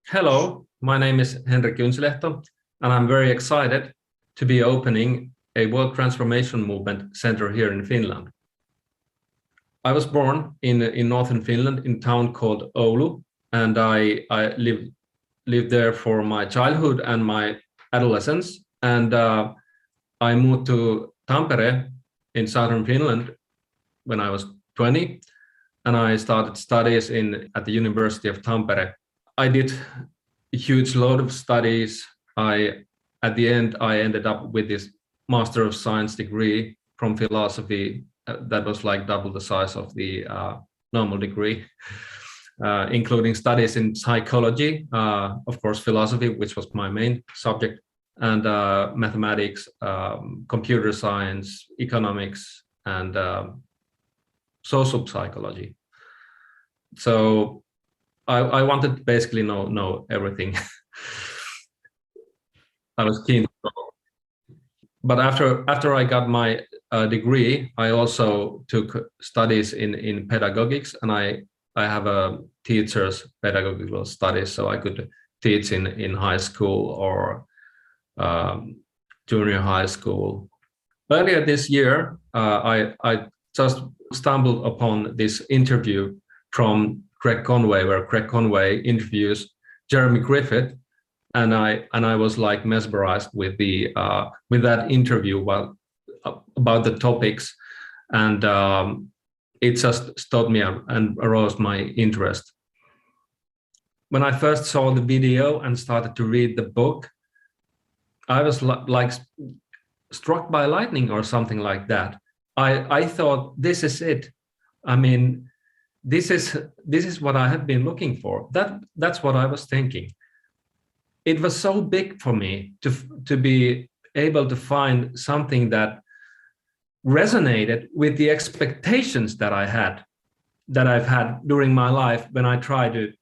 Hello, my name is Henrik Junsilehto, and I'm very excited to be opening a World Transformation Movement Center here in Finland. I was born in northern Finland in a town called Oulu, and I lived there for my childhood and my adolescence. And I moved to Tampere in southern Finland when I was 20, and I started studies at the University of Tampere. I did a huge load of studies. At the end, I ended up with this Master of Science degree from philosophy that was like double the size of the normal degree, including studies in psychology, of course, philosophy, which was my main subject, and mathematics, computer science, economics, and social psychology. So I wanted to basically know everything. I was keen. But after I got my degree, I also took studies in pedagogics, and I have a teacher's pedagogical studies, so I could teach in high school or junior high school. Earlier this year, I just stumbled upon this interview from Craig Conway, where Craig Conway interviews Jeremy Griffith, and I was like mesmerized with that interview about the topics, and it just stopped me and aroused my interest. When I first saw the video and started to read the book, I was like struck by lightning or something like that. I thought, this is it. I mean, this is what I have been looking for. That's what I was thinking. It was so big for me to be able to find something that resonated with the expectations that I've had during my life when I try to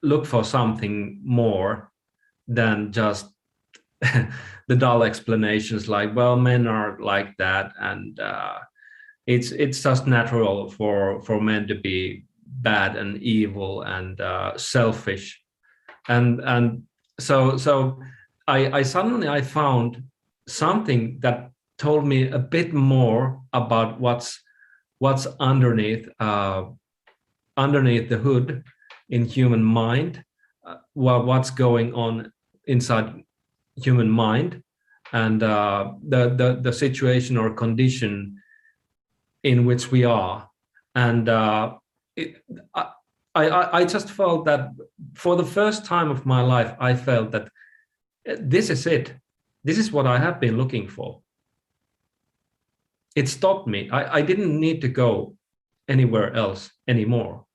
look for something more than just the dull explanations like, well, men are like that, and it's just natural for men to be bad and evil and selfish, and so I suddenly found something that told me a bit more about what's underneath the hood in human mind, what's going on inside human mind, and the situation or condition in which we are. And I just felt that for the first time of my life, I felt that this is it. This is what I have been looking for. It stopped me. I didn't need to go anywhere else anymore.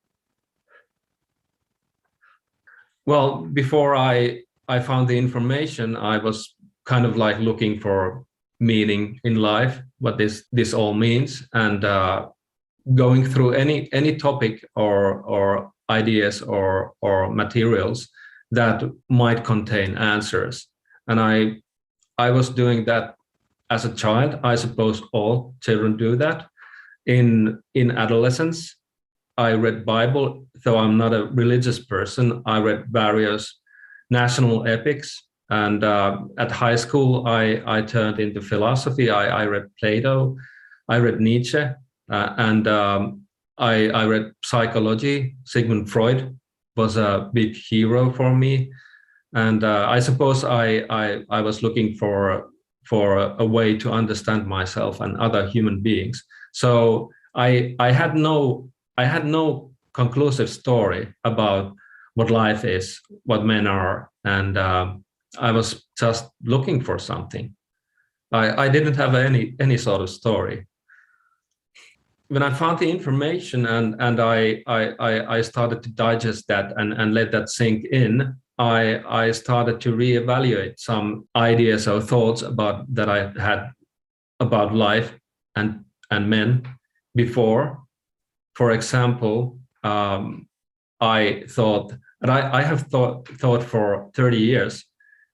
Well, before I found the information, I was kind of like looking for meaning in life, what this all means, and going through any topic or ideas or materials that might contain answers. And I was doing that as a child. I suppose all children do that. In adolescence, I read Bible, though I'm not a religious person. I read various national epics, and at high school I turned into philosophy. I read Plato, I read Nietzsche, and I read psychology. Sigmund Freud was a big hero for me, and I suppose I was looking for a way to understand myself and other human beings. So I had no conclusive story about what life is, what men are, and I was just looking for something. I didn't have any sort of story. When I found the information and I started to digest that and let that sink in, I started to reevaluate some ideas or thoughts that I had about life and men before. For example, I thought, and I have thought for 30 years,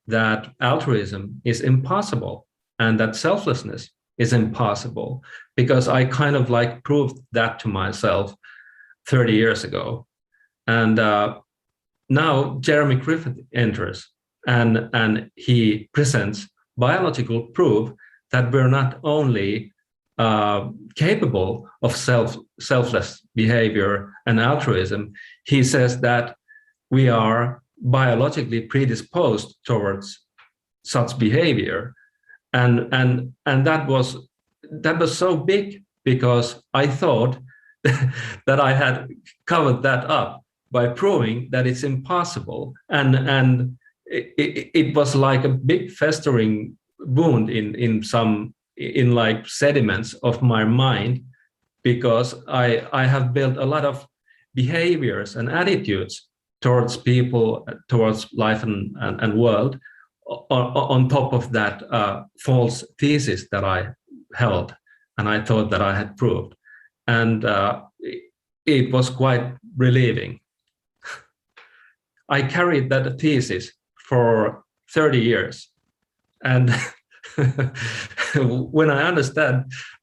that altruism is impossible and that selflessness is impossible, because I kind of like proved that to myself 30 years ago. And now Jeremy Griffith enters and he presents biological proof that we're not only capable of selfless behavior and altruism. He says that we are biologically predisposed towards such behavior, and that was so big, because I thought that I had covered that up by proving that it's impossible, and it was like a big festering wound in like sediments of my mind, because I have built a lot of behaviors and attitudes towards people, towards life and world, on top of that false thesis that I held and I thought that I had proved. And it was quite relieving. I carried that thesis for 30 years. And when I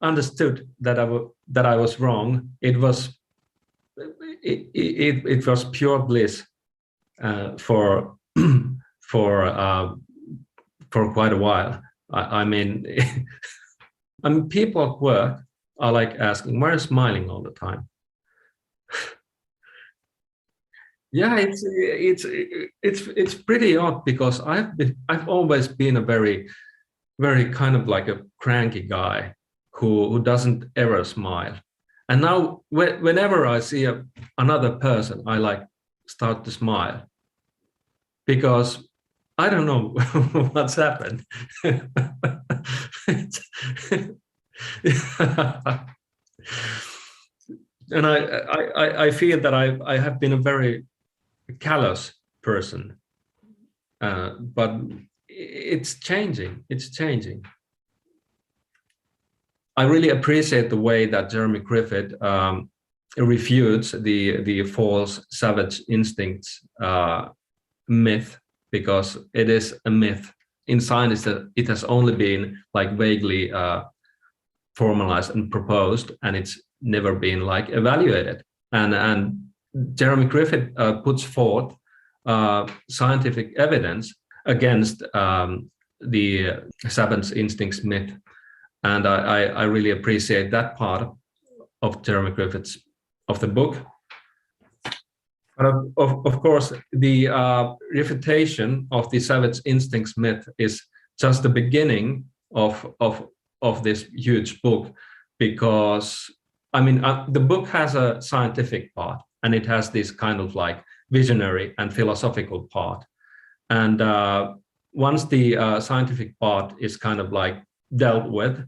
understood that I was wrong, it was pure bliss for quite a while. I mean, people at work are like asking, "Why are you smiling all the time?" Yeah, it's pretty odd, because I've always been a very kind of like a cranky guy who doesn't ever smile. And now whenever I see another person, I like start to smile, because I don't know what's happened. And I feel that I have been a very callous person, but it's changing. It's changing. I really appreciate the way that Jeremy Griffith refutes the false savage instincts myth, because it is a myth. In science, it has only been like vaguely formalized and proposed, and it's never been like evaluated. And Jeremy Griffith puts forth scientific evidence against the savage instincts myth, and I really appreciate that part of Jeremy Griffith's of the book. But of course, the refutation of the savage instincts myth is just the beginning of this huge book, because I mean the book has a scientific part, and it has this kind of like visionary and philosophical part. And once the scientific part is kind of like dealt with,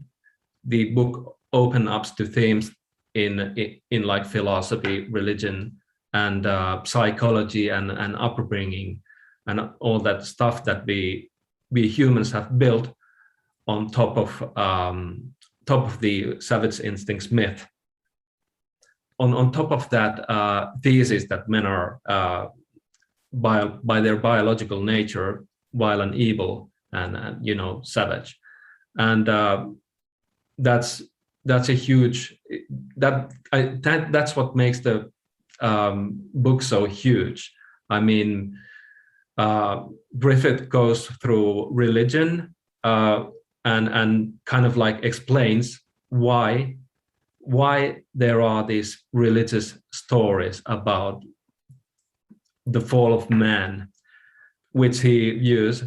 the book opens up to themes in like philosophy, religion, and psychology and upbringing, and all that stuff that we humans have built on top of the savage instincts myth. On top of that thesis that men are by their biological nature violent, evil, and you know, savage, and that's a huge that's what makes the book so huge. I mean, Griffith goes through religion and kind of like explains why there are these religious stories about the fall of man, which he views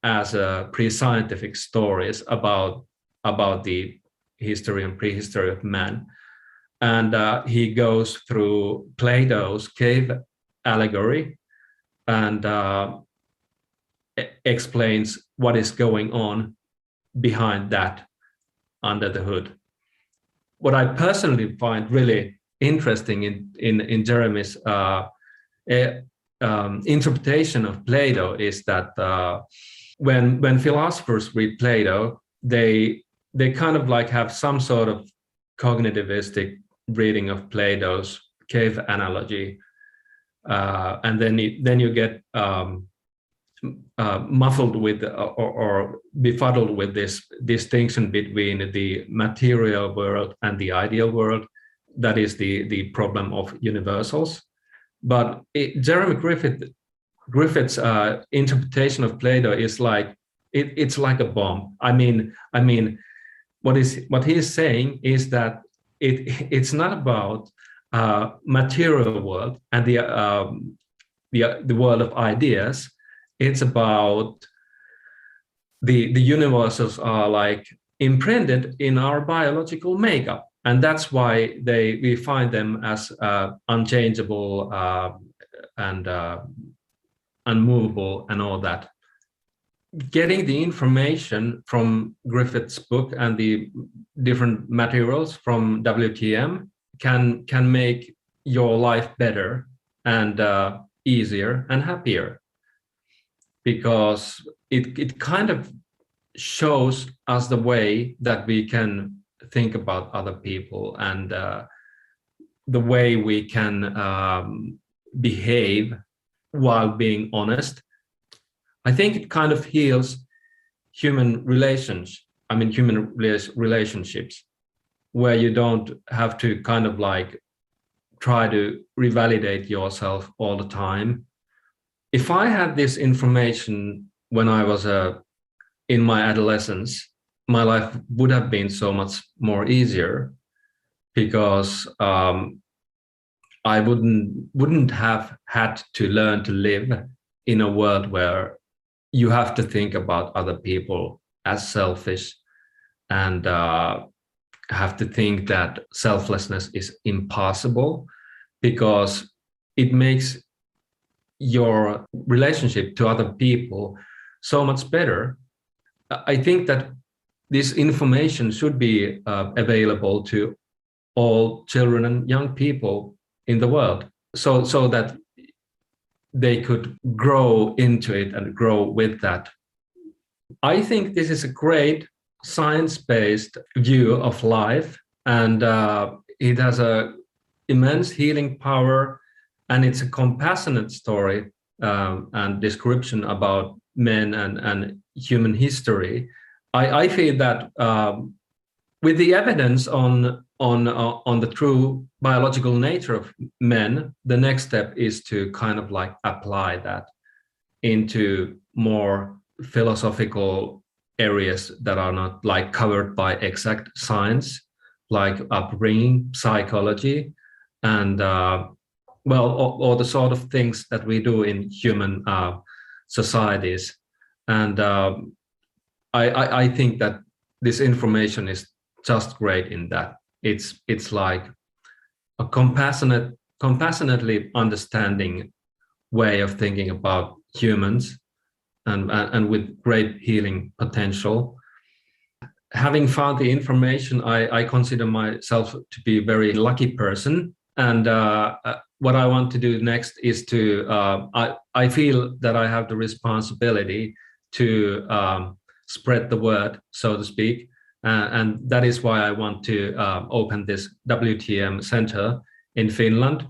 as pre-scientific stories about the history and prehistory of man. And he goes through Plato's cave allegory and explains what is going on behind that, under the hood. What I personally find really interesting in Jeremy's interpretation of Plato is that when philosophers read Plato, they kind of like have some sort of cognitivistic reading of Plato's cave analogy, and then you get muffled with or befuddled with this distinction between the material world and the ideal world. That is the problem of universals. But Jeremy Griffith Griffith's interpretation of Plato is like it's like a bomb. I mean, what he is saying is that it's not about material world and the world of ideas. It's about the universes are like imprinted in our biological makeup, and that's why we find them as unchangeable and unmovable and all that. Getting the information from Griffith's book and the different materials from WTM can make your life better and easier and happier, because it kind of shows us the way that we can think about other people and the way we can behave while being honest. I think it kind of heals human relationships, where you don't have to kind of like try to revalidate yourself all the time. If I had this information when I was in my adolescence, my life would have been so much more easier, because I wouldn't have had to learn to live in a world where you have to think about other people as selfish and have to think that selflessness is impossible, because it makes your relationship to other people so much better. I think that this information should be available to all children and young people in the world, so that they could grow into it and grow with that. I think this is a great science-based view of life, and it has a immense healing power, and it's a compassionate story and description about men and human history. I feel that with the evidence on the true biological nature of men, the next step is to kind of like apply that into more philosophical areas that are not like covered by exact science, like upbringing, psychology, and all the sort of things that we do in human societies. And I think that this information is just great in that it's like a compassionately understanding way of thinking about humans, and with great healing potential. Having found the information, I consider myself to be a very lucky person, and what I want to do next is to I feel that I have the responsibility to spread the word, so to speak. And that is why I want to open this WTM center in Finland,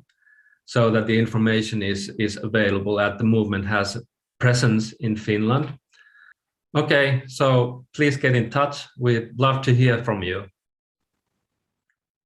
so that the information is available, at the movement has presence in Finland. Okay, so please get in touch. We'd love to hear from you.